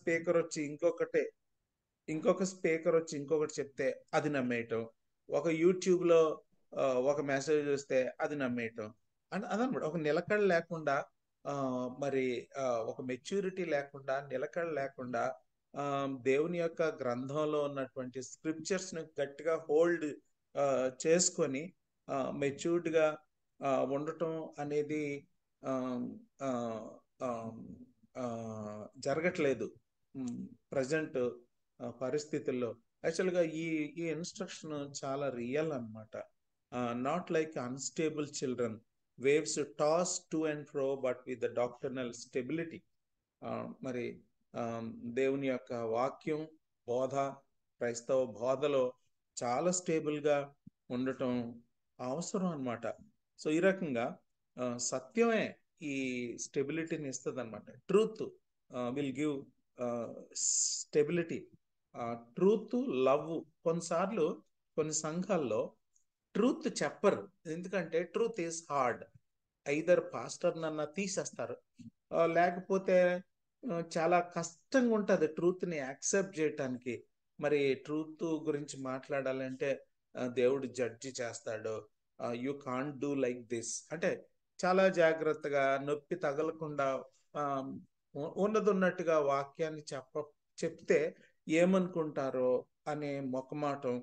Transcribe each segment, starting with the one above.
Speaker వచ్చి ఇంకొకటి చెప్తే అది నమ్మేయటం, ఒక యూట్యూబ్లో ఒక మెసేజ్ వస్తే అది నమ్మేయటం అని అదనమాట. ఒక నిలకడ లేకుండా, ఆ, మరి ఒక మెచ్యూరిటీ లేకుండా, నిలకడ లేకుండా, దేవుని యొక్క గ్రంథంలో ఉన్నటువంటి స్క్రిప్చర్స్ని గట్టిగా హోల్డ్ చేసుకొని మెచ్యూర్డ్గా ఉండటం అనేది ఆ, ఆ, ఆ, ఆ, జరగట్లేదు ప్రజెంట్ పరిస్థితుల్లో. యాక్చువల్గా ఈ ఇన్స్ట్రక్షన్ చాలా రియల్ అనమాట. Not like unstable children, waves toss to and fro but with the doctrinal stability. మరి దేవుని యొక్క వాక్యం, బోధ, క్రైస్తవ బోధలో చాలా స్టేబుల్గా ఉండటం అవసరం అన్నమాట. సో ఈ రకంగా సత్యమే ఈ స్టెబిలిటీని ఇస్తుంది అనమాట. Truth will give stability. Truth, love. కొన్నిసార్లు కొన్ని సంఘాల్లో ట్రూత్ చెప్పరు, ఎందుకంటే truth is hard. Either pastor నన్న తీసేస్తారు, లేకపోతే చాలా కష్టంగా ఉంటుంది ట్రూత్ని యాక్సెప్ట్ చేయటానికి. మరి ట్రూత్ గురించి మాట్లాడాలంటే దేవుడు జడ్జి చేస్తాడు, you can't do like this అంటే చాలా జాగ్రత్తగా, నొప్పి తగలకుండా, ఉన్నది ఉన్నట్టుగా వాక్యాన్ని చెప్తే ఏమనుకుంటారో అనే మొకమాటం,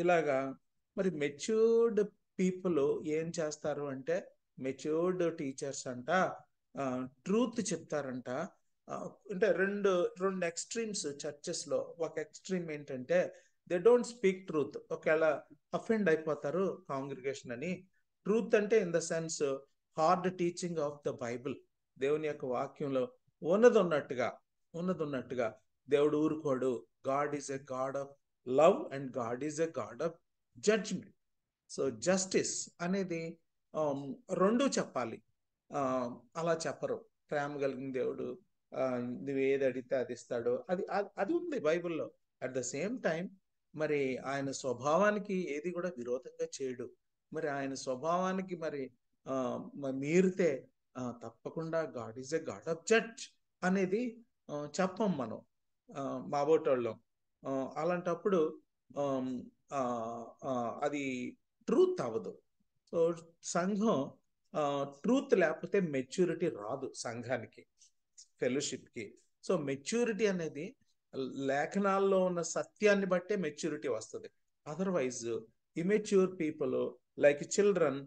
ఇలాగా. మరి మెచ్యూర్డ్ పీపుల్ ఏం చేస్తారు అంటే, మెచ్యూర్డ్ టీచర్స్ అంట ట్రూత్ చెప్తారంట. అంటే రెండు రెండు ఎక్స్ట్రీమ్స్ చర్చెస్లో. ఒక ఎక్స్ట్రీమ్ ఏంటంటే దే డోంట్ స్పీక్ ట్రూత్, ఒకవేళ అఫెండ్ అయిపోతారు కాంగ్రిగేషన్ అని. ట్రూత్ అంటే in the sense hard teaching of the Bible, దేవుని యొక్క వాక్యంలో ఉన్నది ఉన్నట్టుగా దేవుడు ఊరుకోడు. God is a God of love and God is a God of judgement. So justice అనేది రెండూ చెప్పాలి. అలా చెప్పరు. ప్రేమ కలిగిన దేవుడు, నువ్వు ఏది అడిగితే అది ఇస్తాడు, అది ఉంది బైబిల్లో. అట్ ద సేమ్ టైం మరి ఆయన స్వభావానికి ఏది కూడా విరోధంగా చేయడు. మరి ఆయన స్వభావానికి మరి మీరితే తప్పకుండా God is a God of judge అనేది చెప్పం మనం మాబోటోళ్ళం. అలాంటప్పుడు అది ట్రూత్ అవ్వదు. సో సంఘం ట్రూత్ లేకపోతే మెచ్యూరిటీ రాదు సంఘానికి, ఫెలోషిప్కి. సో మెచ్యూరిటీ అనేది లేఖనాల్లో ఉన్న సత్యాన్ని బట్టే మెచ్యూరిటీ వస్తుంది. Otherwise immature people like children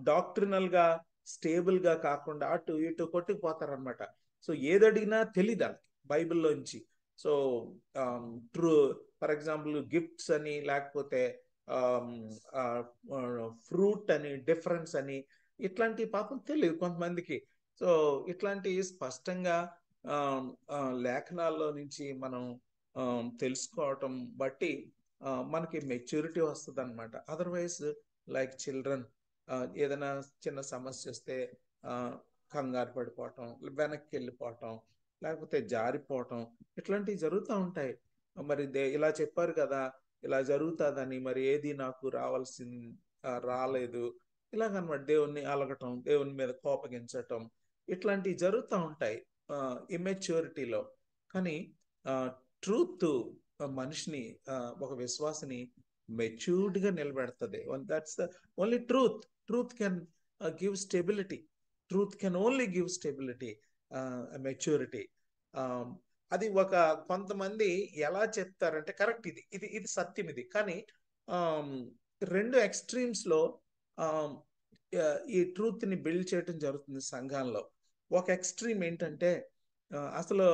డాక్ట్రినల్గా స్టేబుల్గా కాకుండా అటు ఇటు కొట్టుకుపోతారనమాట. సో ఏది అడిగినా తెలియదు వాళ్ళకి బైబిల్లోంచి. So true, for example gifts అని, లేకపోతే ఫ్రూట్ అని, డిఫరెన్స్ అని, ఇట్లాంటి పాపం తెలియదు కొంతమందికి. సో ఇట్లాంటి స్పష్టంగా లేఖనాల్లో నుంచి మనం తెలుసుకోవటం బట్టి మనకి మెచ్యూరిటీ వస్తుంది అనమాట. అదర్వైజ్ లైక్ చిల్డ్రన్, ఏదైనా చిన్న సమస్య వస్తే కంగారు పడిపోవటం, వెనక్కి వెళ్ళిపోవటం, లేకపోతే జారిపోవటం, ఇట్లాంటివి జరుగుతూ ఉంటాయి. మరి ఇలా చెప్పారు కదా, ఇలా జరుగుతుందని, మరి ఏది నాకు రాలేదు, ఇలాగనమాట. దేవుణ్ణి అలగటం, దేవుని మీద కోపగించటం, ఇట్లాంటివి జరుగుతూ ఉంటాయి ఇమ్మెచ్యూరిటీలో. కానీ ట్రూత్ మనిషిని, ఒక విశ్వాసిని మెచ్యూర్డ్గా నిలబెడుతుంది. That's the only truth. Truth can give stability. Truth can only give stability, maturity. అది ఒక కొంతమంది ఎలా చెప్తారంటే కరెక్ట్, ఇది ఇది ఇది సత్యం ఇది. కానీ రెండు ఎక్స్ట్రీమ్స్లో ఈ ట్రూత్ని బిల్డ్ చేయటం జరుగుతుంది సంఘాల్లో. ఒక ఎక్స్ట్రీమ్ ఏంటంటే అసలు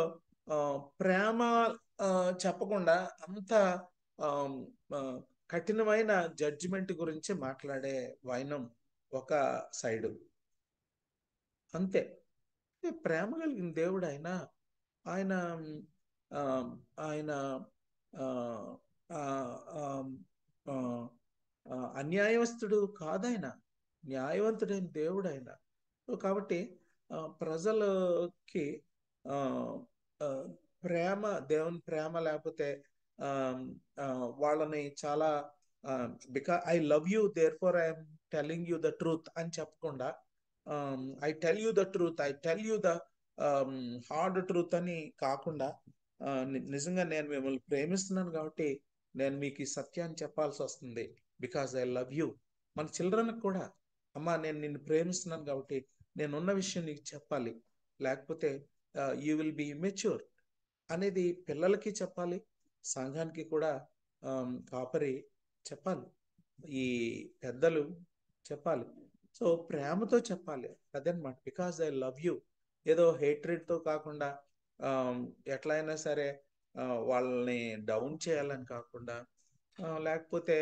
ప్రేమ చెప్పకుండా అంత కఠినమైన జడ్జిమెంట్ గురించి మాట్లాడే వైనం ఒక సైడు. అంతే. ప్రేమ కలిగిన దేవుడు ఆయన ఆయన ఆయన అన్యాయవస్తుడు కాదాయన, న్యాయవంతుడైన దేవుడు ఆయన. కాబట్టి ప్రజలకి ప్రేమ, దేవుని ప్రేమ లేకపోతే వాళ్ళని చాలా I love you therefore I'm telling you the truth అని చెప్పకుండా, I tell you the truth, I tell you the hard truth అని కాకుండా నిజంగా నేను మిమ్మల్ని ప్రేమిస్తున్నాను కాబట్టి నేను మీకు ఈ సత్యాన్ని చెప్పాల్సి వస్తుంది, బికాజ్ ఐ లవ్ యూ. మన చిల్డ్రన్కి కూడా, అమ్మా నేను నిన్ను ప్రేమిస్తున్నాను కాబట్టి నేనున్న విషయం నీకు చెప్పాలి, లేకపోతే యూ విల్ బీ మెచ్యూర్ అనేది పిల్లలకి చెప్పాలి, సంఘానికి కూడా కాపరి చెప్పాలి, ఈ పెద్దలు చెప్పాలి. సో ప్రేమతో చెప్పాలి, అదనమాట. Because I love you. ఏదో హేట్రెడ్తో కాకుండా ఎట్లయినా సరే వాళ్ళని డౌన్ చేయాలని కాకుండా, లేకపోతే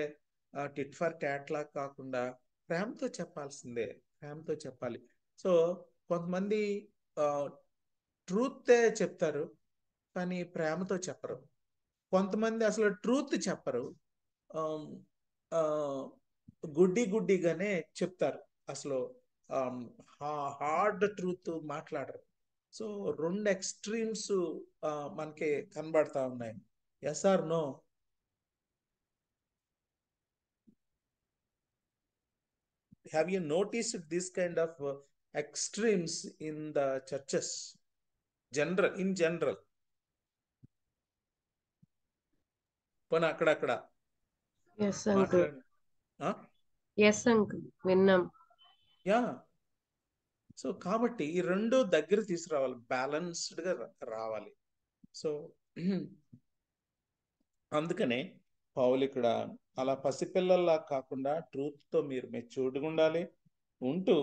టిట్ ఫర్ ట్యాట్ లాగా కాకుండా ప్రేమతో చెప్పాల్సిందే, ప్రేమతో చెప్పాలి. సో కొంతమంది ట్రూతే చెప్తారు కానీ ప్రేమతో చెప్పరు. కొంతమంది అసలు ట్రూత్ చెప్పరు, గుడ్డిగానే చెప్తారు, అసలు హార్డ్ ట్రూత్ మాట్లాడరు. సో రెండు ఎక్స్ట్రీమ్స్ మనకి కనబడతా ఉన్నాయి. Yes or no? Have you noticed this kind of extremes in the churches in general? పోనీ అక్కడక్కడ మాట్లాడండి. విన్నాం. యా. సో కాబట్టి ఈ రెండు దగ్గర తీసుకురావాలి, బ్యాలన్స్డ్గా రావాలి. సో అందుకనే పౌలు ఇక్కడ అలా పసిపిల్లల్లా కాకుండా ట్రూత్తో మీరు మెచ్యూర్డ్గా ఉండాలి. ఉంటూ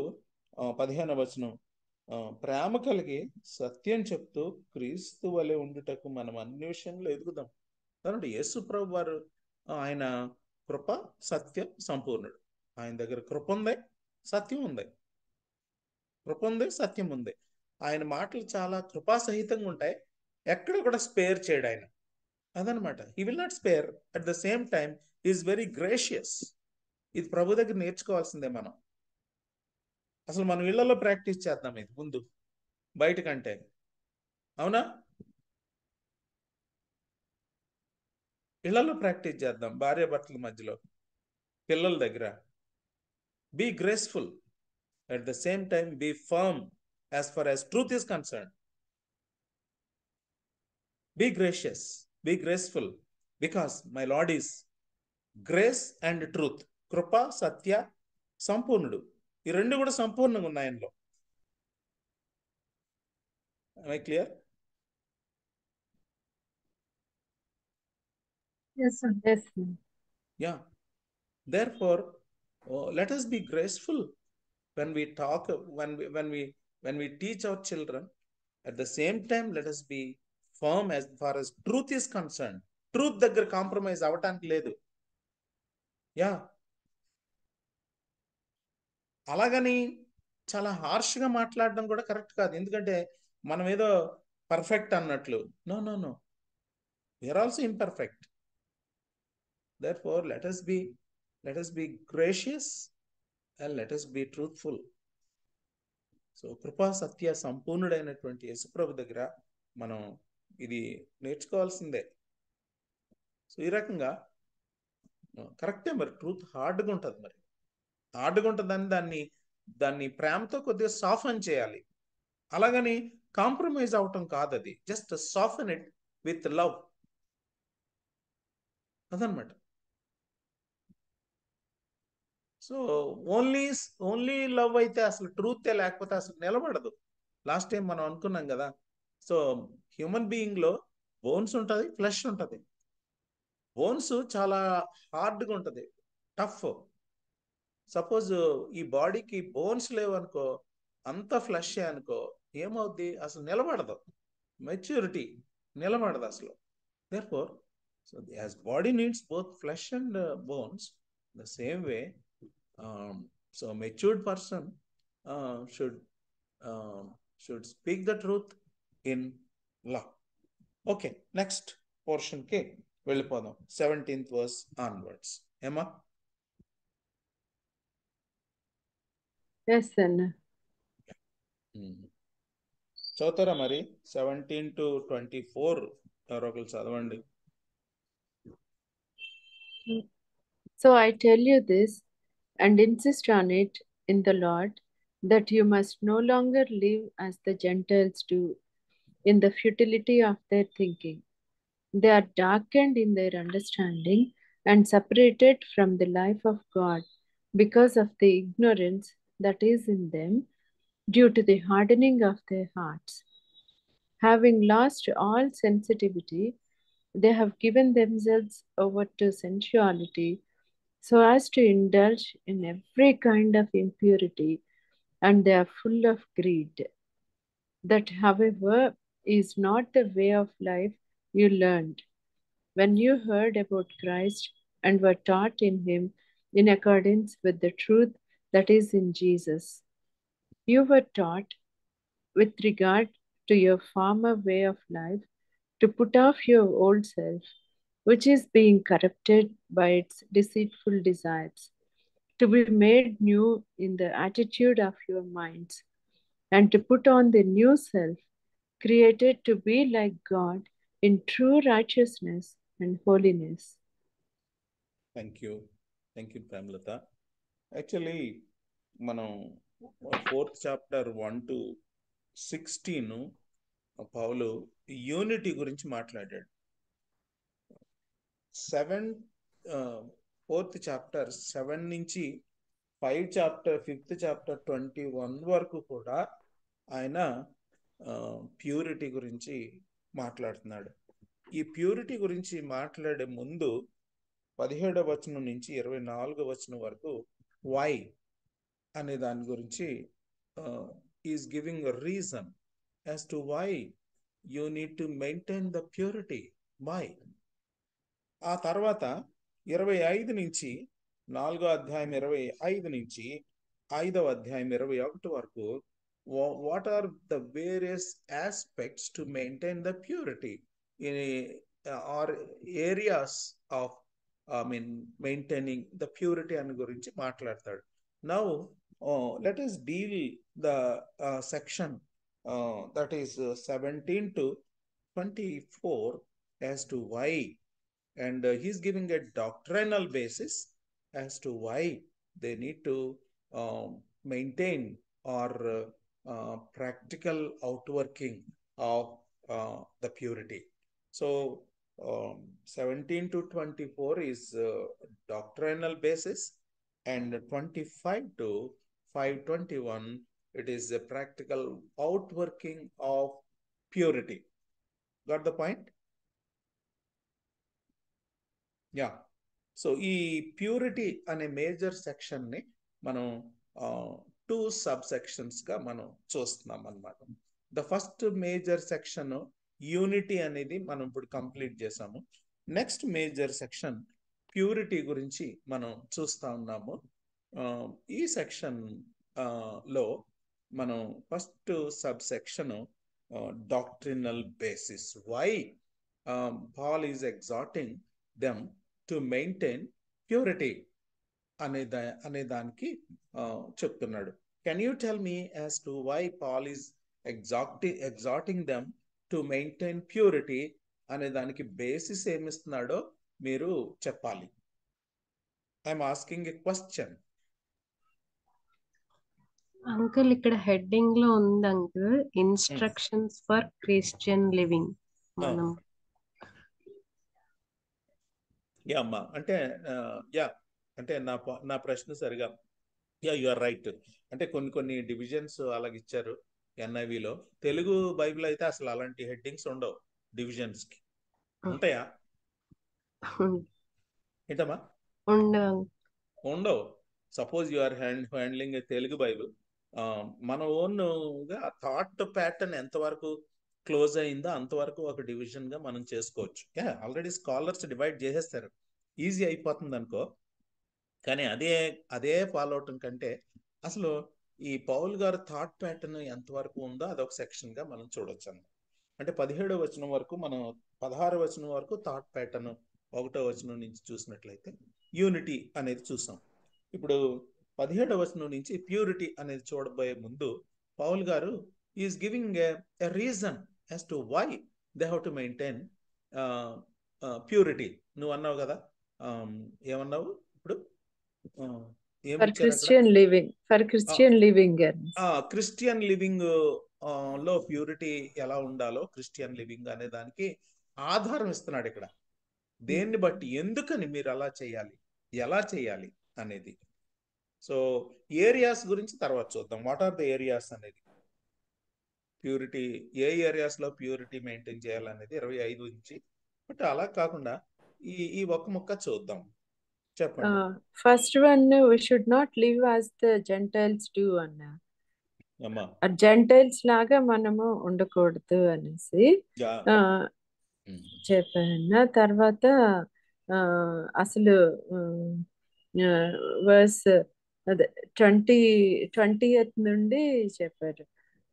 15వ వచనం, ప్రేమ కలిగి సత్యం చెప్తూ క్రీస్తు వలె ఉండుటకు మనం అన్ని విషయంలో ఎదుగుదాం. కాబట్టి యేసు ప్రభు వారు ఆయన కృప సత్యం సంపూర్ణుడు. ఆయన దగ్గర కృప ఉంది, సత్యం ఉంది. కృప ఉంది, సత్యం ఉంది. ఆయన మాటలు చాలా కృపాసహితంగా ఉంటాయి, ఎక్కడ కూడా స్పేర్ చేయడు ఆయన. అదనమాట. He will not spare, at the same time is very gracious. ఇది ప్రభు దగ్గర నేర్చుకోవాల్సిందే మనం. అసలు మనం ఇళ్లలో ప్రాక్టీస్ చేద్దాం ఇది ముందు, బయట కంటే. అవునా? ఇళ్లలో ప్రాక్టీస్ చేద్దాం, భార్యాభర్తల మధ్యలో, పిల్లల దగ్గర. Be graceful, at the same time be firm as far as truth is concern. Be gracious, be graceful, because my Lord is grace and truth. కృప సత్య సంపూర్ణుడు. ఈ రెండు కూడా సంపూర్ణంగా ఉన్నాయి ఆయనలో. Am I clear? Yes, sir. Yes, sir. Yeah. Therefore, let us be graceful when we talk, when we teach our children. At the same time, let us be firm as far as truth is concerned. Truth దగ్గర compromise అవ్వటానికి లేదు. Yeah. అలాగని చాలా హార్ష్గా మాట్లాడడం కూడా correct కాదు, ఎందుకంటే మనం ఏదో పర్ఫెక్ట్ అన్నట్లు. No no no, we're also imperfect. Therefore let us be gracious and let us be truthful. So కృపా సత్య సంపూర్ణుడైనటువంటి యేసుప్రభు దగ్గర మనం ఇది నేర్చుకోవాల్సిందే. సో ఈ రకంగా కరెక్టే. మరి ట్రూత్ హార్డ్గా ఉంటుంది, మరి హార్డ్గా ఉంటుందని దాన్ని ప్రేమతో కొద్దిగా సాఫన్ చేయాలి. అలాగని కాంప్రమైజ్ అవటం కాదు, అది జస్ట్ సాఫన్ ఇట్ విత్ లవ్, అదనమాట. సో ఓన్లీ లవ్ అయితే అసలు ట్రూతే లేకపోతే అసలు నిలబడదు. లాస్ట్ టైం మనం అనుకున్నాం కదా. సో హ్యూమన్ బీయింగ్లో బోన్స్ ఉంటుంది, ఫ్లెష్ ఉంటుంది. బోన్స్ చాలా హార్డ్గా ఉంటుంది, టఫ్. సపోజ్ ఈ బాడీకి బోన్స్ లేవనుకో, అంత ఫ్లెష్ అనుకో, ఏమవుద్ది? అసలు నిలబడదు, మెచ్యూరిటీ నిలబడదు అసలు. Therefore, so as body needs both flesh and bones, the same way, so matured person should speak the truth in love. Okay, next portion ke వెళ్ళిపోదాం, 17th verse onwards. Emma? Yes, sir. చదువుతారా మరి? 17 to 24 ఎవరో ఒకరు చదవండి. So I tell you this and insist on it in the Lord, that you must no longer live as the Gentiles do, in the futility of their thinking. They are darkened in their understanding and separated from the life of God because of the ignorance that is in them due to the hardening of their hearts. Having lost all sensitivity, they have given themselves over to sensuality so as to indulge in every kind of impurity, and they are full of greed. That, however, is not the way of life you learned when you heard about Christ and were taught in Him in accordance with the truth that is in Jesus. You were taught, with regard to your former way of life, to put off your old self, which is being corrupted by its deceitful desires, to be made new in the attitude of your minds, and to put on the new self, created to be like God in true righteousness and holiness. Thank you. Thank you, Premalatha. Actually మనం 4th chapter 1-16 పౌలు unity గురించి మాట్లాడాడు. 4th chapter 7 నుంచి 5th chapter 21 వరకు కూడా ఆయన purity గురించి మాట్లాడుతున్నాడు. ఈ ప్యూరిటీ గురించి మాట్లాడే ముందు 17వ వచనం నుంచి 24వ వచనం వరకు వై అనే దాని గురించి is giving a reason as to why you need to maintain the purity. Why. ఆ తర్వాత 25 నుంచి 4వ అధ్యాయం 25 నుంచి 5వ అధ్యాయం 21 వరకు what are the various aspects to maintain the purity or areas of maintaining the purity అని గురించి మాట్లాడతాడు. Now let us deal the section that is 17-24 as to why, and he's giving a doctrinal basis as to why they need to maintain or practical outworking of the purity. So 17-24 is doctrinal basis, and 25-521 it is a practical outworking of purity. Got the point? Yeah. So ఈ purity అనే major సెక్షన్ని మనం 2 sub సెక్షన్స్గా మనం చూస్తున్నాం అన్నమాట. The first major section unity అనేది మనం ఇప్పుడు complete చేసాము. నెక్స్ట్ మేజర్ సెక్షన్ ప్యూరిటీ గురించి మనం చూస్తూ ఉన్నాము. ఈ సెక్షన్ లో మనం first sub section doctrinal basis. Why Paul is exhorting them to maintain purity అనే దానికి చెప్తున్నాడు. Can you tell me as to why Paul is exhorting them to maintain purity అనే దానికి బేసిస్ ఏమిస్తున్నాడో మీరు చెప్పాలి. I'm asking a question. Uncle, ఇక్కడ heading లో ఉంది uncle, instructions for Christian living. మనం యా అమ్మా, అంటే అంటే నా ప్రశ్న సరిగా యు ఆర్ రైట్. అంటే కొన్ని డివిజన్స్ అలాగిచ్చారు ఎన్ఐవిలో. తెలుగు బైబిల్ అయితే అసలు అలాంటి హెడ్డింగ్స్ ఉండవు డివిజన్స్ కి. ఉంటాయా ఏంటమ్మా? ఉండవు. సపోజ్ యు ఆర్ హ్యాండ్లింగ్ తెలుగు బైబిల్, మన ఓన్గా థాట్ ప్యాటర్న్ ఎంతవరకు క్లోజ్ అయిందో అంతవరకు ఒక డివిజన్ గా మనం చేసుకోవచ్చు. ఆల్రెడీ స్కాలర్స్ డివైడ్ చేసేస్తారు, ఈజీ అయిపోతుంది అనుకో. కానీ అదే ఫాలో అవటం కంటే అసలు ఈ పౌల్ గారు థాట్ ప్యాటర్న్ ఎంతవరకు ఉందో అదొక సెక్షన్ గా మనం చూడొచ్చు అన్నమాట. అంటే 17వ వచనం వరకు, మనం 16వ వచనం వరకు థాట్ ప్యాటర్న్, 1వ వచనం నుంచి చూసినట్లయితే యూనిటీ అనేది చూసాం. ఇప్పుడు 17వ వచనం నుంచి ప్యూరిటీ అనేది చూడబోయే ముందు పౌల్ గారు is giving a reason as to why they have to maintain purity. నువ్వు అన్నావు కదా, ఏమన్నావు ఇప్పుడు? ఏమి For ఇచ్చారు అక్కడ? Christian living, for ఆ, Christian living, yes. Christian living లో ప్యూరిటీ ఎలా ఉండాలో, క్రిస్టియన్ లివింగ్ అనే దానికి ఆధారం ఇస్తున్నాడు ఇక్కడ. దేన్ని బట్టి, ఎందుకని మీరు అలా చేయాలి, ఎలా చేయాలి అనేది. సో ఏరియాస్ గురించి తర్వాత చూద్దాం. వాట్ ఆర్ ద ఏరియాస్ అనేది, ప్యూరిటీ ఏ ఏరియాస్ లో ప్యూరిటీ మెయింటైన్ చేయాలనేది 25 నుంచి. బట్ అలా కాకుండా ఈ ఈ ఒక్క ముక్క చూద్దాం. చెప్పండి First one, we should not live as the Gentiles do, Anna. అమ్మా. జెంటైల్స్ లాగా మనము ఉండకూడదు అనేసి యా. చెప్పాను. తర్వాత అసలు వర్స్ అదే 20th నుండి చెప్పారు.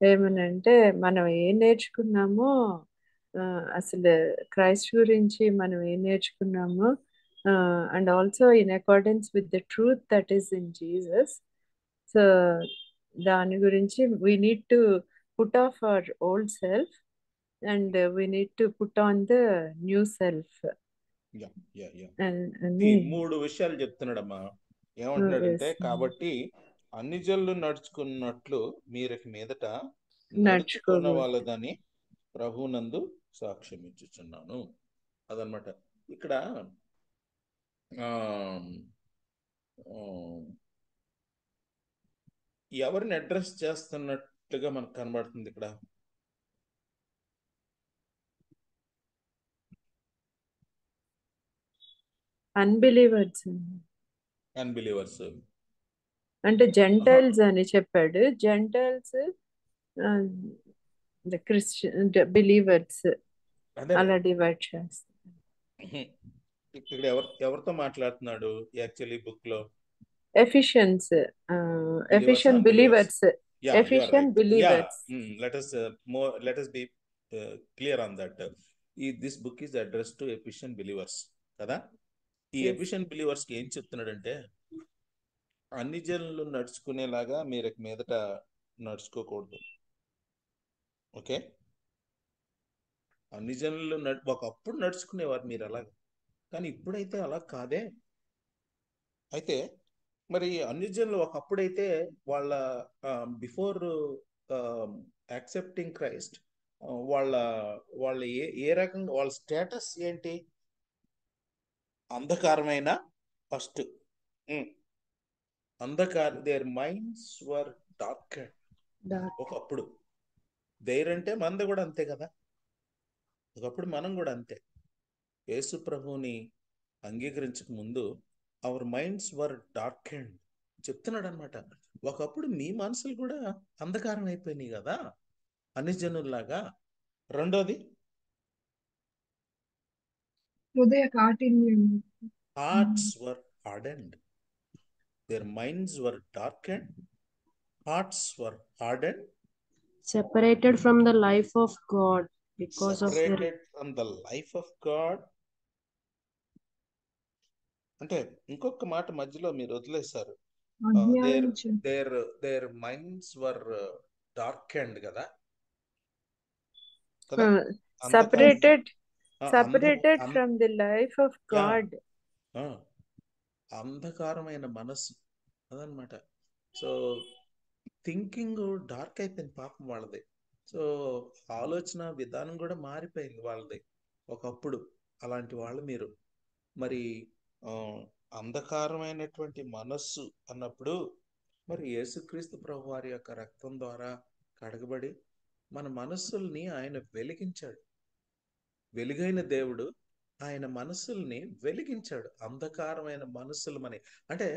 ఏమనంటే మనం ఏం నేర్చుకున్నామో, అసలు క్రైస్ట్ గురించి మనం ఏం నేర్చుకున్నామో, and also in accordance with the truth that is in Jesus. So దాని గురించి we need to put off our old self and we need to put on the new self ఈ 3 విషయాలు చెప్తున్నాడమ్మా. ఏమంటున్నాడంటే, కాబట్టి అన్ని జనులు నడుచుకున్నట్లు మీరు మీదట నడుచుకున్న వాళ్ళదని ప్రభునందు సాక్ష్యం ఇచ్చుచున్నాను. అదనమాట ఇక్కడ. ఎవరిని అడ్రస్ చేస్తున్నట్లుగా మనకు కనబడుతుంది ఇక్కడ? అన్బిలీవర్స్ అంటే జెంటైల్స్ అని చెప్పాడు. జెంటైల్స్ క్రిస్టియన్ బిలీవర్స్ అలా డివైడ్ చేస్తారు. ఇక్కడ ఎవరితో మాట్లాడుతున్నాడు యాక్చువల్లీ బుక్ లో? ఎఫిషియన్ believers. let us be clear on that. This book is addressed to Ephesian believers కదా. ఈ ఎఫిషియన్ బిలీవర్స్ కి ఏం చెప్తున్నాడంటే, అన్ని జనులు నడుచుకునేలాగా మీరు మీదట నడుచుకోకూడదు. ఓకే, అన్ని జనులు ఒకప్పుడు నడుచుకునేవారు మీరు అలాగా, కానీ ఇప్పుడైతే అలా కాదే. అయితే మరి అన్ని జనులు ఒకప్పుడైతే వాళ్ళ బిఫోర్ యాక్సెప్టింగ్ క్రైస్ట్ వాళ్ళ ఏ రకంగా, వాళ్ళ స్టేటస్ ఏంటి? అంధకారమైన first their minds were dark. ఒకప్పుడు అంటే మంద కూడా అంతే కదా, ఒకప్పుడు మనం కూడా అంతే. యేసు ప్రభువుని అంగీకరించక ముందు our minds were dark and చెప్తున్నాడు అనమాట. ఒకప్పుడు మీ మనసులు కూడా అంధకారం అయిపోయినాయి కదా అన్ని జనుల్లాగా. రెండోది, hearts were hardened. Their minds were dark and hearts were hardened. Separated from the life of God because separated from the life of God. అంటే ఇంకొక మాట మధ్యలో మీరు వదిలేశారు. There minds were dark and కదా. separated from the life of God. అంధకారమైన మనస్సు అదనమాట. So thinking dark అయిపోయింది పాపం వాళ్ళది. సో ఆలోచన విధానం కూడా మారిపోయింది వాళ్ళది. ఒకప్పుడు అలాంటి వాళ్ళు మీరు. మరి అంధకారమైనటువంటి మనస్సు అన్నప్పుడు మరి యేసుక్రీస్తు ప్రభు వారి యొక్క రక్తం ద్వారా కడగబడి మన మనస్సుల్ని ఆయన వెలిగించాడు. వెలుగైన దేవుడు ఆయన మనస్సుల్ని వెలిగించాడు. అంధకారమైన మనస్సులు అంటే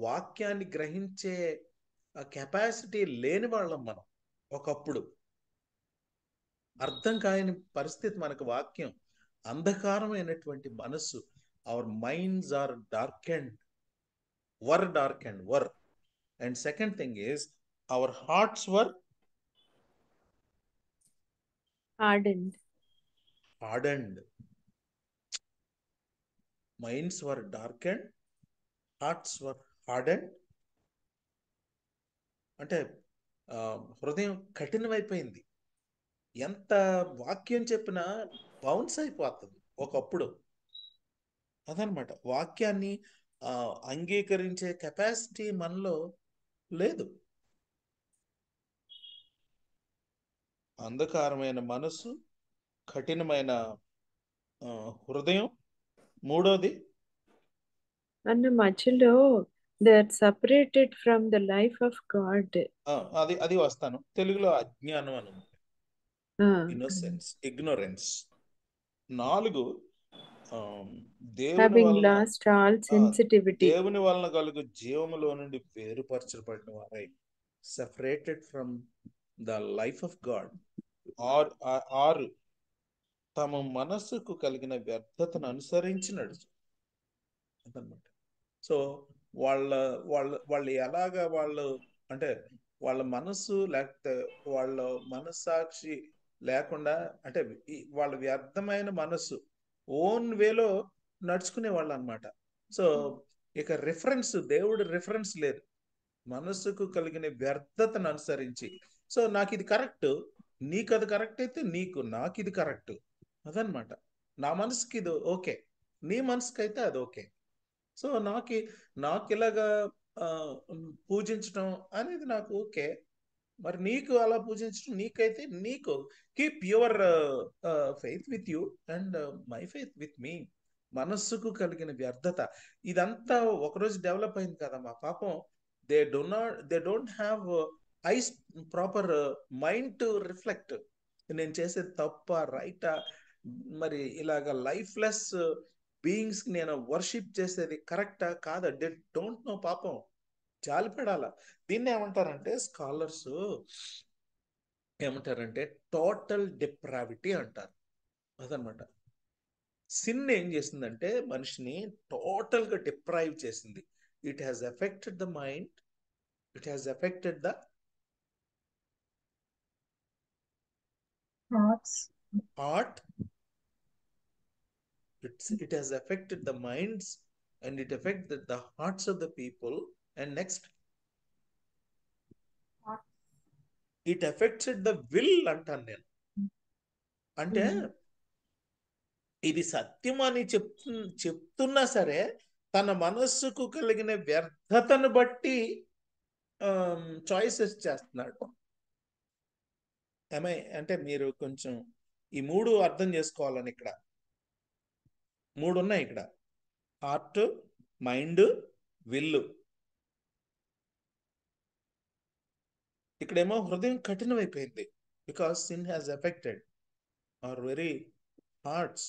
వాక్యాన్ని గ్రహించే కెపాసిటీ లేని వాళ్ళం మనం. ఒకప్పుడు అర్థం కాని పరిస్థితి మనకు వాక్యం. అంధకారమైనటువంటి మనస్సు. Our minds are darkened, were darkened, were. And second thing is our hearts were hardened. Minds were darkened, hearts were hardened. అంటే హృదయం కఠినమైపోయింది. ఎంత వాక్యం చెప్పినా బౌన్స్ అయిపోతుంది ఒకప్పుడు. అదనమాట. వాక్యాన్ని అంగీకరించే కెపాసిటీ మనలో లేదు. అంధకారమైన మనసు, కఠినమైన హృదయం. మూడోది అన్న మధ్యలో they are separated from the life of God. అది వస్తాను. తెలుగులో అజ్ఞానం అని ఉంది, ఇన్నోసెన్స్, ఇగ్నోరెన్స్. 4 దేవుని having వలన lost all sensitivity. దేవుని వలన కలుగు జీవములో నుండి వేరుపరచబడిన వారై, separated from the life of God. 6 తమ మనస్సుకు కలిగిన వ్యర్థతను అనుసరించి నడుచు అన్నమాట. సో వాళ్ళ వాళ్ళ వాళ్ళు ఎలాగా వాళ్ళు అంటే వాళ్ళ మనస్సు లేకపోతే వాళ్ళ మనస్సాక్షి లేకుండా, అంటే వాళ్ళ వ్యర్థమైన మనస్సు ఓన్ వేలో నడుచుకునే వాళ్ళు అనమాట. సో ఇక దేవుడి రిఫరెన్స్ లేదు, మనస్సుకు కలిగిన వ్యర్థతను అనుసరించి. సో నాకు ఇది కరెక్ట్, నీకు అది కరెక్ట్ అయితే నాకు ఇది కరెక్ట్, అదనమాట. నా మనసుకి ఇది ఓకే, నీ మనసుకి అయితే అది ఓకే. సో నాకు ఇలాగా పూజించడం అనేది నాకు ఓకే, మరి నీకు అలా పూజించడం నీకైతే నీకు. Keep your faith with you and my faith with me. మనస్సుకు కలిగిన వ్యర్థత ఇదంతా ఒకరోజు డెవలప్ అయింది కదా మా పాపం. They don't have eyes proper mind to reflect, నేను చేసేది తప్ప రైటా, మరి ఇలాగ లైఫ్లెస్ బీయింగ్స్ నేను వర్షిప్ చేసేది కరెక్టా కాదా, దే డోంట్ నో పాపం. జాలిపడాల. దీన్ని ఏమంటారంటే స్కాలర్స్ ఏమంటారంటే టోటల్ డిప్రావిటీ అంటారు. అదనమాట. సిన్ ఏం చేసిందంటే మనిషిని టోటల్ గా డిప్రైవ్ చేసింది. It has affected the mind, it has affected the heart, it has affected the minds and it affected the hearts of the people. And next, it affected the will అంటాను నేను. అంటే ఇది సత్యం అని చెప్తున్నా సరే తన మనస్సుకు కలిగిన వ్యర్థతను బట్టి చాయిసెస్ చేస్తున్నాడు. అంటే మీరు కొంచెం ఈ 3 అర్థం చేసుకోవాలని, ఇక్కడ 3 ఉన్నాయి. ఇక్కడ హార్ట్, మైండ్, విల్లు. ఇక్కడేమో హృదయం కఠినమైపోయింది, because sin has affected our very hearts.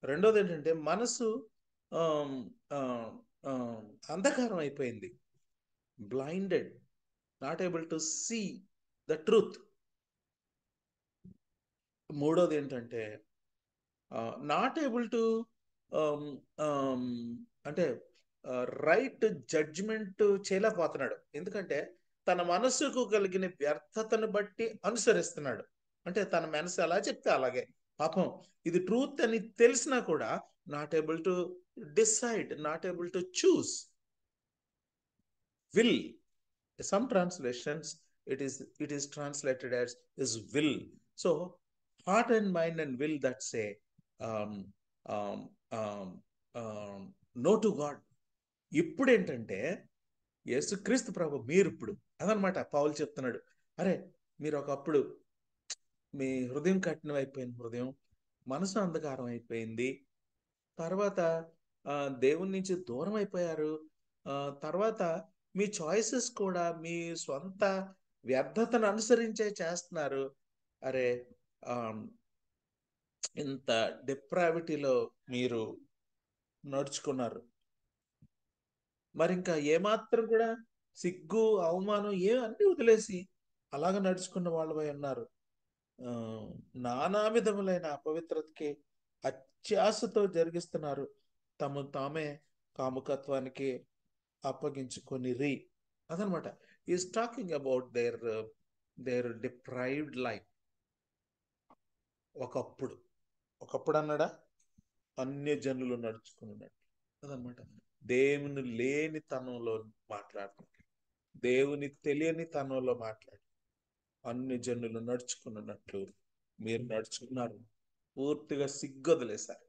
రెండోది ఏంటంటే మనసు అంధకారం అయిపోయింది, blinded, not able to see the truth. మూడోది ఏంటంటే నాట్ ఏబుల్ టు అంటే రైట్ జడ్జిమెంట్ చేయలేకపోతున్నాడు, ఎందుకంటే తన మనస్సుకు కలిగిన వ్యర్థతను బట్టి అనుసరిస్తున్నాడు. అంటే తన మనసు ఎలా చెప్తే అలాగే. పాపం ఇది ట్రూత్ అని తెలిసినా కూడా not able to decide, not able to choose. Will, some translations it is translated as is will. So heart and mind and will that say um, um, um, no to God. ఇప్పుడు ఏంటంటే యేసుక్రీస్తు ప్రభు మీరు ఇప్పుడు అదనమాట పౌలు చెప్తున్నాడు. అరే మీరు ఒకప్పుడు మీ హృదయం కఠినం అయిపోయింది, హృదయం మనసు అంధకారం అయిపోయింది, తర్వాత దేవుని నుంచి దూరం అయిపోయారు, తర్వాత మీ చాయిసెస్ కూడా మీ సొంత వ్యర్థతను అనుసరించే చేస్తున్నారు. అరే ఇంత డిప్రావిటీలో మీరు నడుచుకున్నారు, మరి ఇంకా ఏమాత్రం కూడా సిగ్గు అవమానం అన్నీ వదిలేసి అలాగ నడుచుకున్న వాళ్ళపై ఉన్నారు. నానా విధములైన అపవిత్రతకి అత్యాశతో జరిగిస్తున్నారు, తామే కాముకత్వానికి అప్పగించుకొని అదనమాట. Is talking about their deprived life. ఒకప్పుడు అన్నాడా అన్యజనులు నడుచుకున్నట్టు, అదనమాట. దేవుని లేని తనంలో మాట్లాడుతున్నాడు, దేవుని తెలియని తనంలో మాట్లాడు. అన్యజనులు నడుచుకున్నట్లు మీరు నడుచుకున్నారు, పూర్తిగా సిగ్గొదిలేశారు.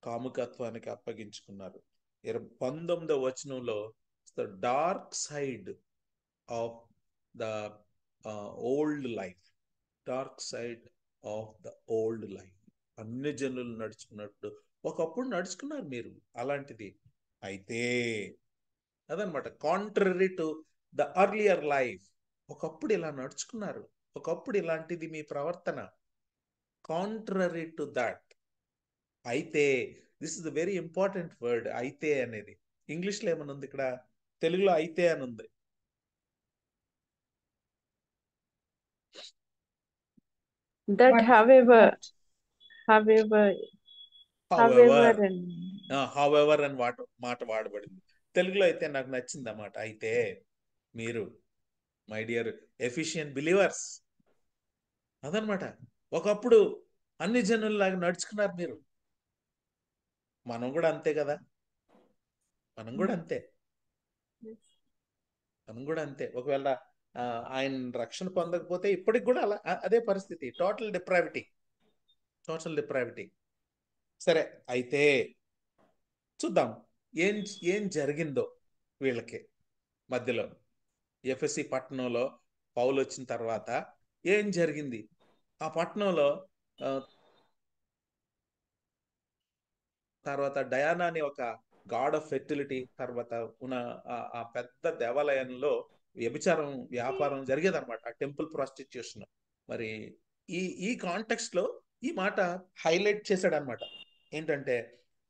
కాముకత్వానికి అప్పగించుకున్నారు. 19వ వచనంలో the dark side of the old life, dark side of the old life. అన్ని జనులు నడుచుకున్నట్టు ఒకప్పుడు నడుచుకున్నారు మీరు అలాంటిది. అయితే అదనమాట, contrary to the earlier life. ఒకప్పుడు ఇలా నడుచుకున్నారు, ఒకప్పుడు ఇలాంటిది మీ ప్రవర్తన. Contrary to that. అయితే this is the very important word, అయితే అనేది. ఇంగ్లీష్లో ఏమని ఉంది ఇక్కడ, తెలుగులో అయితే అని ఉంది. That But however however and however అని మాట వాడబడింది. తెలుగులో అయితే నాకు నచ్చింది అన్నమాట, అయితే మీరు. మై డియర్ ఎఫిషియెంట్ బిలీవర్స్, అదనమాట. ఒకప్పుడు అన్ని జనుల్లాగా నడుచుకున్నారు మీరు. మనం కూడా అంతే కదా, మనం కూడా అంతే, మనం కూడా అంతే. ఒకవేళ ఆయన రక్షణ పొందకపోతే ఇప్పటికి కూడా అలా అదే పరిస్థితి. Total depravity, total depravity. సరే, అయితే చూద్దాం ఏం ఏం జరిగిందో వీళ్ళకి మధ్యలో. ఎఫెసి పట్టణంలో పౌలు వచ్చిన తర్వాత ఏం జరిగింది ఆ పట్టణంలో? తర్వాత డయానా అని ఒక గాడ్ ఆఫ్ ఫెర్టిలిటీ, తర్వాత ఉన్న ఆ పెద్ద దేవాలయంలో వ్యభిచారం వ్యాపారం జరిగేదన్నమాట, ఆ టెంపుల్ ప్రాస్టిట్యూషన్. మరి ఈ ఈ కాంటెక్స్ట్ లో ఈ మాట హైలైట్ చేశాడు అనమాట. ఏంటంటే,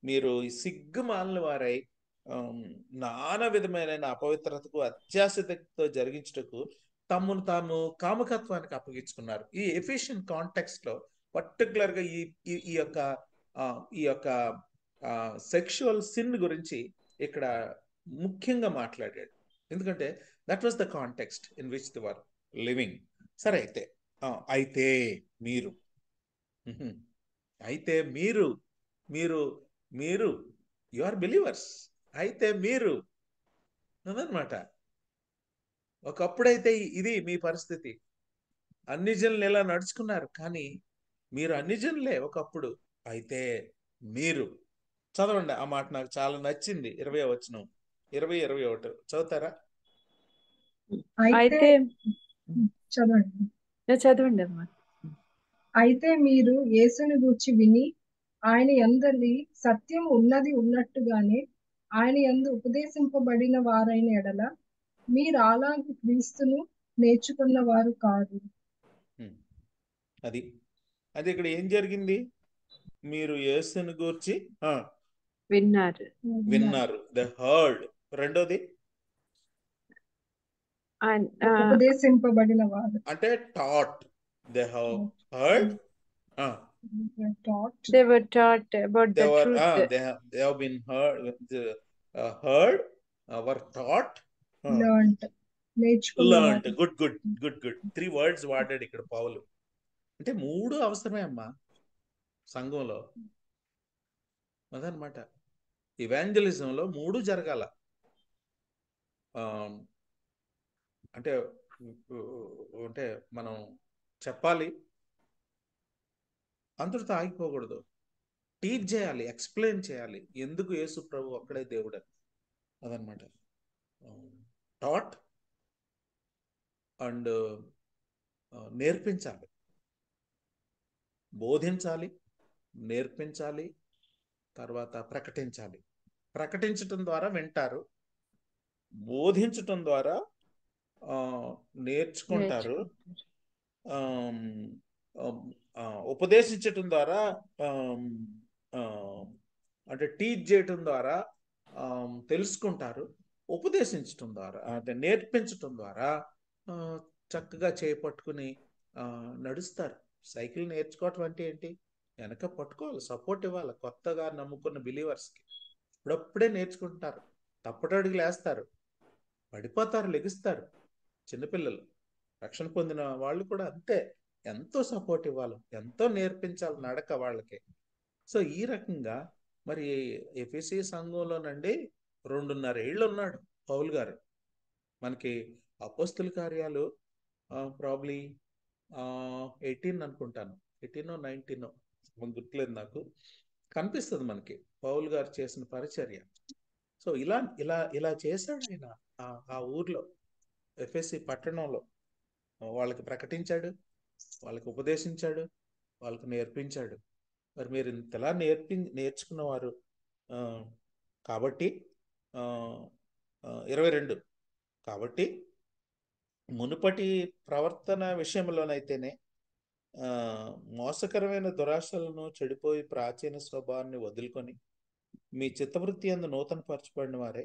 మీరు సిగ్గుమాలిన వారై నానా విధమైన అపవిత్రతకు అత్యాశతో జరిగించుటకు తమ్మును తాము కామకత్వానికి అప్పగించుకున్నారు. ఈ ఎఫిషియన్ కాంటెక్స్ట్ లో పర్టికులర్ గా ఈ ఈ యొక్క ఈ యొక్క సెక్షువల్ సిన్ గురించి ఇక్కడ ముఖ్యంగా మాట్లాడాడు. ఎందుకంటే that was the context in which the were living. సరే, అయితే మీరు అయితే మీరు మీరు మీరు యు ఆర్ బిలీవర్స్. అయితే మీరు అదనమాట. ఒకప్పుడైతే ఇది మీ పరిస్థితి, అన్ని జనులు ఇలా నడుచుకున్నారు, కానీ మీరు అన్ని జనులే ఒకప్పుడు. అయితే మీరు చదవండి ఆ మాట, నాకు చాలా నచ్చింది. 20వ వచనం, 20, 21 చదువుతారా? అయితే చదవండి. చదవండి అమ్మా. అయితే మీరు యేసుని గూర్చి విని ఆయన యందలి సత్యం ఉన్నది ఉన్నట్టుగానే ఆయన యందు ఉపదేశింపబడిన వారైన ఎడల మీరు అలాగే క్రీస్తును నేర్చుకున్న వారు కాదు. అది అది ఇక్కడ ఏం జరిగింది? మీరు యేసుని గూర్చి విన్నారు, ద హర్డ్. రెండోది ఉపదేశింపబడిన వారు అంటే taught. They have heard, they were taught about the truth. they have been heard, were taught, learned. Good 3 words వాడాడు ఇక్కడ పౌలు. అంటే 3 అవసరమే అమ్మా సంఘంలో, అదనమాట. ఇవాంజలిజంలో 3 జరగాల. అంటే అంటే మనం చెప్పాలి, అంతటితో ఆగిపోకూడదు. టీచ్ చేయాలి, ఎక్స్ప్లెయిన్ చేయాలి ఎందుకు యేసు ప్రభు ఒక్కడే దేవుడు అని. అదనమాట. టాట్ అండ్ నేర్పించాలి, బోధించాలి, నేర్పించాలి, తర్వాత ప్రకటించాలి. ప్రకటించటం ద్వారా వింటారు, బోధించటం ద్వారా నేర్చుకుంటారు, ఉపదేశించటం ద్వారా అంటే టీచ్ చేయటం ద్వారా తెలుసుకుంటారు, ఉపదేశించటం ద్వారా అంటే నేర్పించటం ద్వారా చక్కగా చేపట్టుకుని నడుస్తారు. సైకిల్ నేర్చుకోవటం అంటే ఏంటి? వెనక పట్టుకోవాలి, సపోర్ట్ ఇవ్వాలి. కొత్తగా నమ్ముకున్న బిలీవర్స్కి ఇప్పుడప్పుడే నేర్చుకుంటారు, తప్పటడుగులు వేస్తారు, పడిపోతారు, లెగుస్తారు. చిన్నపిల్లలు, రక్షణ పొందిన వాళ్ళు కూడా అంతే. ఎంతో సపోర్ట్ ఇవ్వాలి, ఎంతో నేర్పించాలి నడక వాళ్ళకి. సో ఈ రకంగా మరి ఎఫెసీ సంఘంలోనండి 2.5 ఏళ్ళు ఉన్నాడు పౌలు గారు. మనకి అపోస్తుల కార్యాలు ప్రాబ్లీ 18 అనుకుంటాను, 18 19 గుర్తులేదు నాకు. కనిపిస్తుంది మనకి పౌలు గారు చేసిన పరిచర్య. సో ఇలా ఇలా ఇలా చేశాడు ఆయన ఆ ఊర్లో, ఎఫెసీ పట్టణంలో. వాళ్ళకి ప్రకటించాడు, వాళ్ళకి ఉపదేశించాడు, వాళ్ళకి నేర్పించాడు. మరి మీరు ఇంతలా నేర్చుకున్నవారు కాబట్టి 22 కాబట్టి మునుపటి ప్రవర్తన విషయంలోనైతేనే మోసకరమైన దురాశలను, చెడిపోయి ప్రాచీన స్వభావాన్ని వదులుకొని మీ చిత్తవృత్తి అందు నూతన పరచబడిన వారే,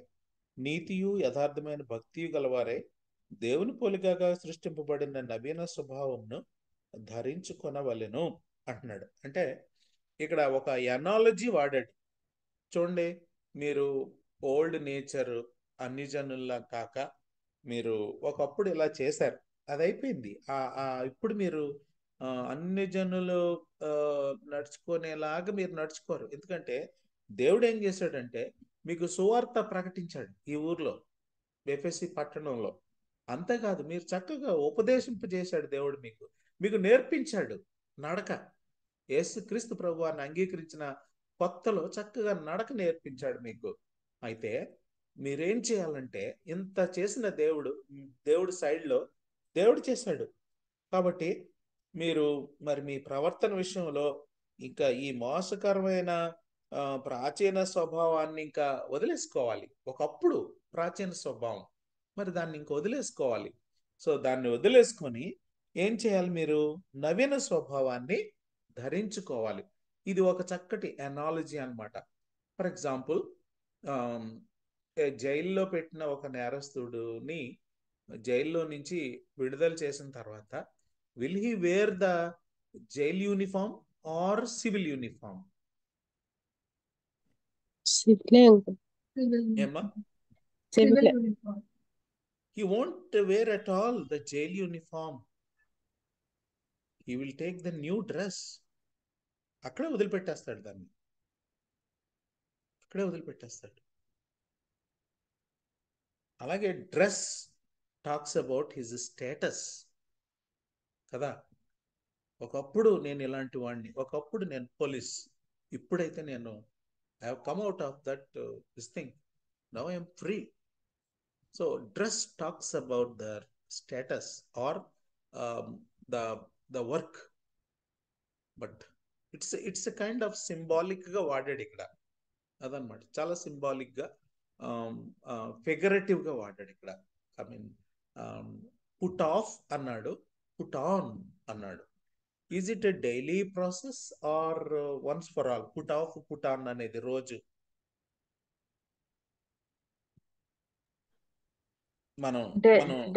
నీతియు యథార్థమైన భక్తియు గలవారే, దేవుని పోలికగా సృష్టింపబడిన నవీన స్వభావంను ధరించుకొనవలెను అంటున్నాడు. అంటే ఇక్కడ ఒక ఎనాలజీ వాడాడు. చూడండి, మీరు ఓల్డ్ నేచర్ అన్ని జనుల్లా కాక మీరు ఒకప్పుడు ఇలా చేశారు, అది అయిపోయింది. ఇప్పుడు మీరు అన్ని జనులు నడుచుకునేలాగా మీరు నడుచుకోరు. ఎందుకంటే దేవుడు ఏం చేశాడంటే మీకు సువార్త ప్రకటించాడు ఈ ఊర్లో, ఎఫెసీ పట్టణంలో. అంతేకాదు, మీరు చక్కగా ఉపదేశింపజేశాడు దేవుడు, మీకు నేర్పించాడు నడక. యేసుక్రీస్తు ప్రభువాన్ని అంగీకరించిన కొత్తలో చక్కగా నడక నేర్పించాడు మీకు. అయితే మీరేం చేయాలంటే, ఇంత చేసిన దేవుడు సైడ్లో దేవుడు చేశాడు. కాబట్టి మీరు మరి మీ ప్రవర్తన విషయంలో ఇంకా ఈ మోసకరమైన ప్రాచీన స్వభావాన్ని ఇంకా వదిలేసుకోవాలి. ఒకప్పుడు ప్రాచీన స్వభావం, మరి దాన్ని ఇంకా వదిలేసుకోవాలి. సో దాన్ని వదిలేసుకొని ఏం చేయాలి? మీరు నవీన స్వభావాన్ని ధరించుకోవాలి. ఇది ఒక చక్కటి ఎనాలజీ అన్నమాట. ఫర్ ఎగ్జాంపుల్, జైల్లో పెట్టిన ఒక నేరస్తుడిని జైల్లో నుంచి విడుదల చేసిన తర్వాత will he wear the jail uniform or civil uniform? సివిలే అంకుల్. ఏమ్మా? సివిలే. He won't wear at all the jail uniform. He will take the new dress. అక్కడే వదిలిపెట్టేస్తాడు దాన్ని, అక్కడే వదిలిపెట్టేస్తాడు. అలాగే dress talks about his status కదా. ఒకప్పుడు నేను ఇలాంటి వాడిని, ఒకప్పుడు నేను పోలీస్, ఇప్పుడైతే నేను I have come out of that this thing, now I am free. So dress talks about their status are the work. But it's a kind of symbolic గా వాడాడు ఇక్కడ, అదనమాట. చాలా సింబాలిక్ గా, ఫిగరేటివ్ గా వాడాడు ఇక్కడ. ఐ మీన్ పుట్ ఆఫ్ అన్నాడు, పుట్ ఆన్ అన్నాడు. Is it a daily process or once for all? Put off put on అనేది రోజు మనం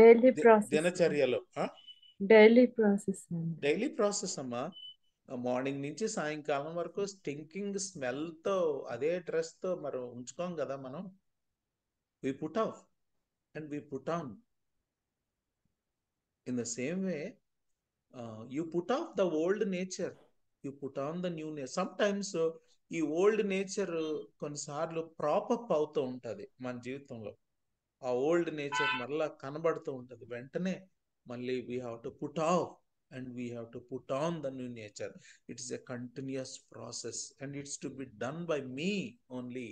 డైలీ ప్రాసెస్, దినచర్యలో డైలీ ప్రాసెస్, డైలీ ప్రాసెస్ అమ్మా. మార్నింగ్ నుంచి సాయంకాలం వరకు స్టింకింగ్ స్మెల్ తో అదే డ్రెస్ తో మరి ఉంచుకోం కదా మనం. We put off and we put on. In the same way you put off the old nature, you put on the new nature. Sometimes ఈ ఓల్డ్ నేచర్ కొన్నిసార్లు ప్రాపప్ అవుతూ ఉంటది మన జీవితంలో. ఆ ఓల్డ్ నేచర్ మరలా కనబడుతూ ఉంటది. వెంటనే మళ్ళీ we have to put of and we have to put on the new nature. It is a continuous process and it's to be done by me only.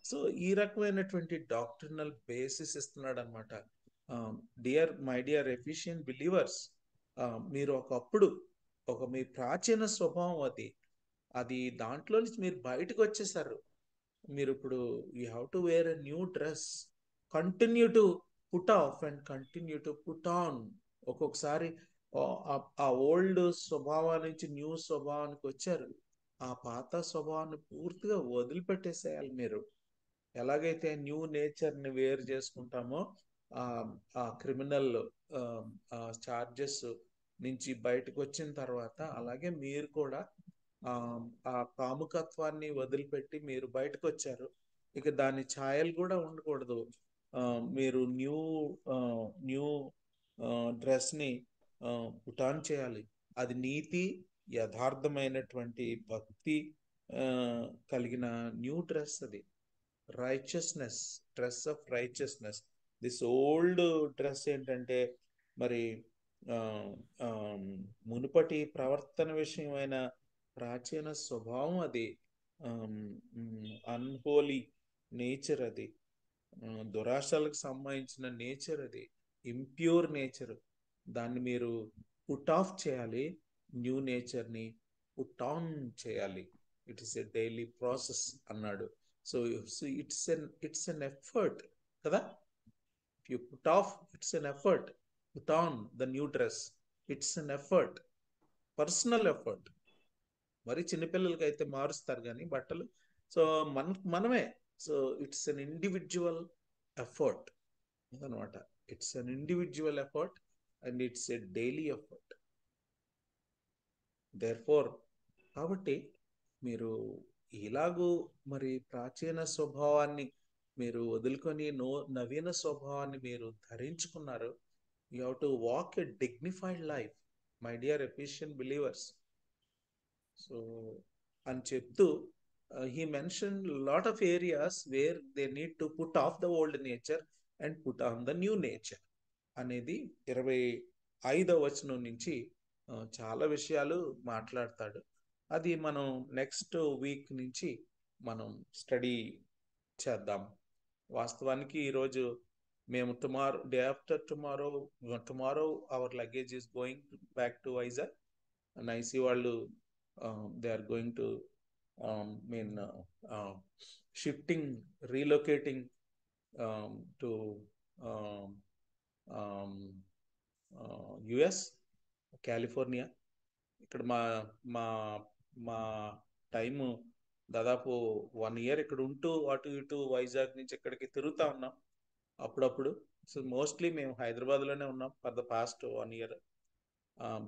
So ఈ రకమైనటువంటి డాక్టర్నల్ బేసిస్ ఇస్తున్నాడు అనమాట. My dear efficient believers, మీరు ఒకప్పుడు మీ ప్రాచీన స్వభావం అది దాంట్లో నుంచి మీరు బయటకు వచ్చేసారు. మీరు ఇప్పుడు you have to wear a new dress. Continue to put off and continue to put on. ఒక్కొక్కసారి ఆ ఓల్డ్ స్వభావం నుంచి న్యూ స్వభావానికి వచ్చారు, ఆ పాత స్వభావాన్ని పూర్తిగా వదిలిపెట్టేసేయాలి మీరు. ఎలాగైతే న్యూ నేచర్ని వేరు చేసుకుంటామో, ఆ క్రిమినల్ చార్జెస్ నుంచి బయటకు వచ్చిన తర్వాత, అలాగే మీరు కూడా ఆ కాముకత్వాన్ని వదిలిపెట్టి మీరు బయటకు వచ్చారు. ఇక దాని ఛాయలు కూడా ఉండకూడదు. మీరు న్యూ డ్రెస్ని పుటాన్ చేయాలి. అది నీతి, యథార్థమైనటువంటి భక్తి కలిగిన న్యూ డ్రెస్. అది righteousness, dress of righteousness. This old dress ఏంటంటే మరి మునుపటి ప్రవర్తన విషయమైన ప్రాచీన స్వభావం అది, అన్హోలీ నేచర్ అది, దురాశలకు సంబంధించిన నేచర్ అది, ఇంప్యూర్ నేచర్. దాన్ని మీరు పుట్ ఆఫ్ చేయాలి, న్యూ నేచర్ని పుట్ ఆన్ చేయాలి. It is a daily process అన్నాడు. సో ఇట్స్ ఎన్ ఎఫర్ట్ కదా. You put off, it's an effort. Put on the new dress, it's an effort, personal effort. మరి చిన్నపిల్లలకి అయితే మారుస్తారు కానీ బట్టలు. సో మనమే. So it's an individual effort అనమాట. It's an individual effort and it's a daily effort. Therefore కాబట్టి మీరు ఇలాగూ మరి ప్రాచీన స్వభావాన్ని మీరు వదులుకొని నవీన స్వభావాన్ని మీరు ధరించుకున్నారు. You have to walk a dignified life, my dear Ephesian believers. So అని చెప్తూ he mentioned a lot of areas where they need to put off the old nature and put on the new nature అనేది 25వ వచనం నుంచి చాలా విషయాలు మాట్లాడతాడు. అది మనం నెక్స్ట్ వీక్ నుంచి మనం స్టడీ చేద్దాం. వాస్తవానికి ఈరోజు మేము day after tomorrow our luggage is going back to Vizag. And I see వాళ్ళు they are going to shifting, relocating to US, California. ఇక్కడ మా మా టైము దాదాపు 1 year ఇక్కడ ఉంటూ అటు ఇటు వైజాగ్ నుంచి ఇక్కడికి తిరుగుతూ ఉన్నాం అప్పుడప్పుడు. సో మోస్ట్లీ మేము హైదరాబాద్లోనే ఉన్నాం for the past 1 year.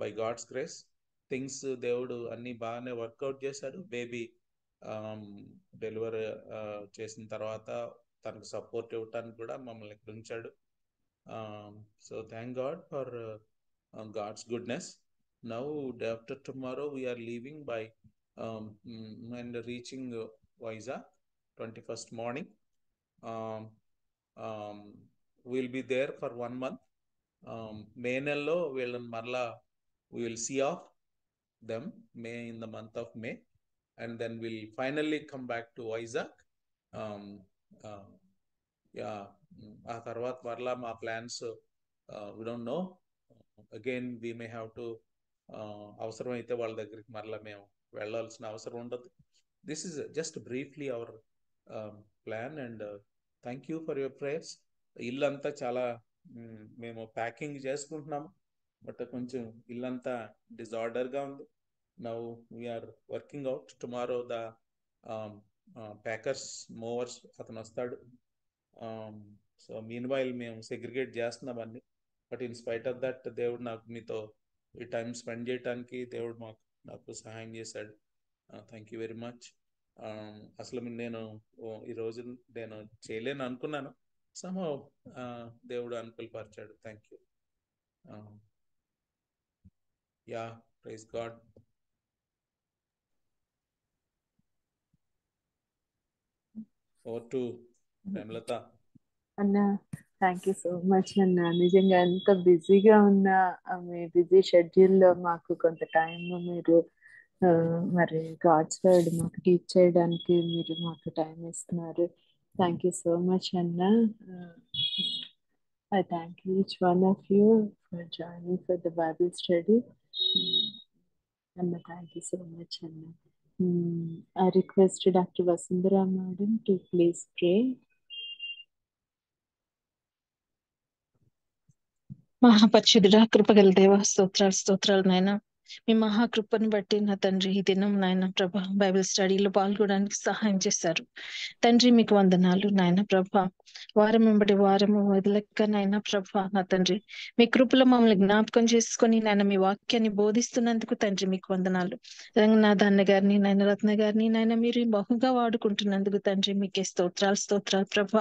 By God's grace things దేవుడు అన్నీ బాగానే వర్కౌట్ చేశాడు. బేబీ డెలివరీ చేసిన తర్వాత తనకు సపోర్ట్ ఇవ్వటానికి కూడా మమ్మల్ని ఇక్కడ ఉంచాడు. So thank God for God's goodness. Now day after tomorrow we're leaving by and reaching Vizag 21st morning. Will be there for 1 month. May నెలలో వీళ్ళని మరలా we will see off them in the month of May, and then we'll finally come back to Vizag. ఆ తర్వాత మరలా మా plans we don't know. Again we may have to అవసరమైతే వాళ్ళ దగ్గరికి మరలా మేము వెళ్ళాల్సిన అవసరం ఉండదు. This is just briefly our plan, and thank you for your prayers. ఇల్లంతా చాలా మేము ప్యాకింగ్ చేసుకుంటున్నాము, బట్ కొంచెం ఇల్లంతా డిజార్డర్గా ఉంది. Now we're working out. Tomorrow the packers movers అతను వస్తాడు. సో మీన్ వైల్ మేము సెగ్రిగేట్ చేస్తున్నాం అన్ని. But in spite of that దేవుడు మీతో ఈ టైం స్పెండ్ చేయడానికి దేవుడు నాకు సహాయం చేశాడు. Thank you very much. అసలు ఈరోజు నేను చేయలేను అనుకున్నాను, somehow దేవుడు అనుకూలపరిచాడు. Thank you. Yeah, praise God. Over to Premlata. అన్న థ్యాంక్ యూ సో మచ్ అన్న. నిజంగా ఎంత బిజీగా ఉన్నా మీ బిజీ షెడ్యూల్లో మాకు కొంత టైం మీరు మరి గాడ్స్ వర్డ్ మాకు టీచ్ చేయడానికి మీరు మాకు టైం ఇస్తున్నారు. థ్యాంక్ యూ సో మచ్ అన్న. I thank each one of you for joining for the Bible study. Anna, thank you so much, Anna. I request Dr. Vasundhara Madam to please pray. మహాపరిశుద్ధుడా, కృపగల దేవ, స్తోత్రాలు నాయన. మీ మహాకృపను బట్టి నా తండ్రి ఈ దినం నాయన ప్రభ బైబిల్ స్టడీలో పాల్గొనడానికి సహాయం చేశారు తండ్రి. మీకు వందనాలు నాయన ప్రభ. వారం వెంబడి వారము వదలక నాయన ప్రభ నా తండ్రి మీ కృపలో మమ్మల్ని జ్ఞాపకం చేసుకొని నాయన మీ వాక్యాన్ని బోధిస్తున్నందుకు తండ్రి మీకు వందనాలు. రంగనాథ్ అన్న గారిని నాయన రత్న గారిని నాయన మీరు బహుగా వాడుకుంటున్నందుకు తండ్రి మీకే స్తోత్రాలు ప్రభ.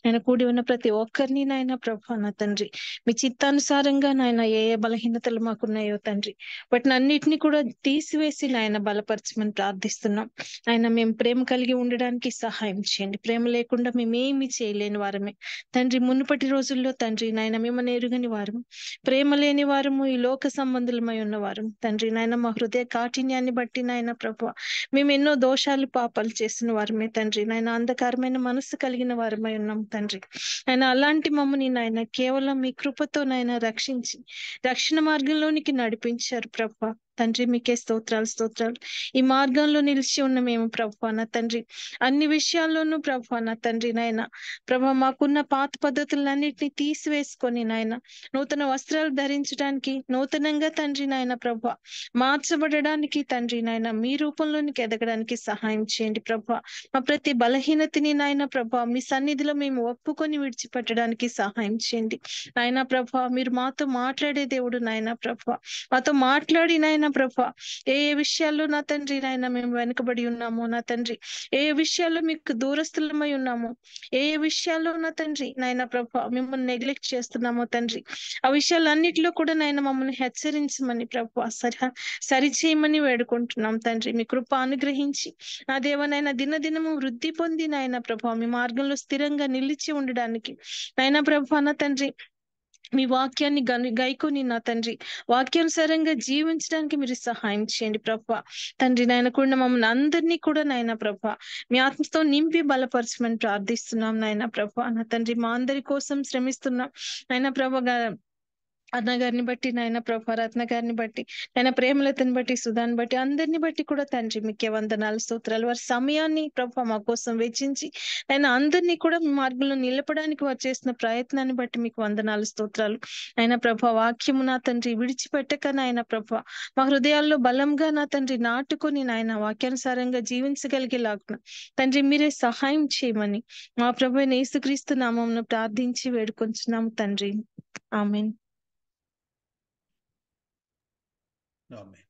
నేను కూడి ఉన్న ప్రతి ఒక్కరిని నాయన ప్రభ నా తండ్రి మీ చిత్తానుసారంగా నాయన ఏ బలహీనతలు మాకున్నాయో తండ్రి వాటిని వాటిని అన్నిటిని కూడా తీసివేసి నాయన బలపరచమని ప్రార్థిస్తున్నాం. ఆయన మేము ప్రేమ కలిగి ఉండడానికి సహాయం చేయండి. ప్రేమ లేకుండా మేమేమి చేయలేని వారమే తండ్రి. మునుపటి రోజుల్లో తండ్రి నాయన మిమ్మల్ని ఎరుగని వారము, ప్రేమ లేని వారము, ఈ లోక సంబంధులమై ఉన్నవారు తండ్రి నాయన. మా హృదయ కాఠిన్యాన్ని బట్టి నాయన ప్రభువా మేము ఎన్నో దోషాలు పాపాలు చేసిన వారమే తండ్రి నాయన. అంధకారమైన మనసు కలిగిన వారమై ఉన్నాం తండ్రి. ఆయన అలాంటి మమ్మల్ని నాయన కేవలం మీ కృపతో నాయన రక్షించి రక్షణ మార్గంలోనికి నడిపించారు ప్రభువా తండ్రి. మీకే స్తోత్రాలు స్తోత్రాలు. ఈ మార్గంలో నిలిచి ఉన్న మేము ప్రభువా నా తండ్రి అన్ని విషయాల్లోనూ ప్రభువా నా తండ్రి నాయన ప్రభా మాకున్న పాత పద్ధతులన్నిటిని తీసివేసుకొని నాయన నూతన వస్త్రాలు ధరించడానికి, నూతనంగా తండ్రి నాయన ప్రభా మార్చబడడానికి తండ్రి నాయన మీ రూపంలోనికి ఎదగడానికి సహాయం చేయండి ప్రభా. మా ప్రతి బలహీనతని నాయన ప్రభా మీ సన్నిధిలో మేము ఒప్పుకొని విడిచిపెట్టడానికి సహాయం చేయండి నాయన ప్రభా. మీరు మాతో మాట్లాడే దేవుడు నాయన ప్రభా. మాతో మాట్లాడి నాయన ప్రభా ఏ విషయాల్లో నా తండ్రి నాయన మేము వెనుకబడి ఉన్నామో నా తండ్రి, ఏ విషయాల్లో మీకు దూరస్థులమై ఉన్నామో, ఏ విషయాల్లో నా తండ్రి నాయన ప్రభా మిమ్మల్ని నెగ్లెక్ట్ చేస్తున్నామో తండ్రి, ఆ విషయాలన్నిటిలో కూడా నాయన మమ్మల్ని హెచ్చరించమని ప్రభా సరిచేయమని వేడుకుంటున్నాం తండ్రి. మీ కృప అనుగ్రహించి నా దేవనైనా దినదినము వృద్ధి పొంది నాయన ప్రభా మీ మార్గంలో స్థిరంగా నిలిచి ఉండడానికి నాయన ప్రభా నా తండ్రి మీ వాక్యాన్ని గైకొని నా తండ్రి వాక్యానుసారంగా జీవించడానికి మీరు సహాయం చేయండి ప్రభా తండ్రి. నాయన కూడా మమ్మల్ని అందరినీ కూడా నాయన ప్రభా మీ ఆత్మతో నింపి బలపరచమని ప్రార్థిస్తున్నాం నాయన ప్రభా నా తండ్రి. మా అందరి కోసం శ్రమిస్తున్నాం నాయన ప్రభా. అన్న గారిని బట్టి నాయన ప్రభా, రత్న గారిని బట్టి నాయన ప్రేమలతని బట్టి, సుధాన్ని బట్టి, అందరిని బట్టి కూడా తండ్రి మీకే వందనాలు స్తోత్రాలు. వారి సమయాన్ని ప్రభా మా కోసం వెచ్చించి ఆయన అందరినీ కూడా మీ మార్గంలో నిలపడానికి వారు చేసిన ప్రయత్నాన్ని బట్టి మీకు వందనాలు స్తోత్రాలు. ఆయన ప్రభా వాక్యము నా తండ్రి విడిచిపెట్టక నాయన ప్రభా మా హృదయాల్లో బలంగా నా తండ్రి నాటుకొని నాయన వాక్యానుసారంగా జీవించగలిగేలాగున తండ్రి మీరే సహాయం చేయమని మా ప్రభు యేసుక్రీస్తు నామమున ప్రార్థించి వేడుకొంచున్నాము తండ్రి. ఆమేన్. ఆమేన్.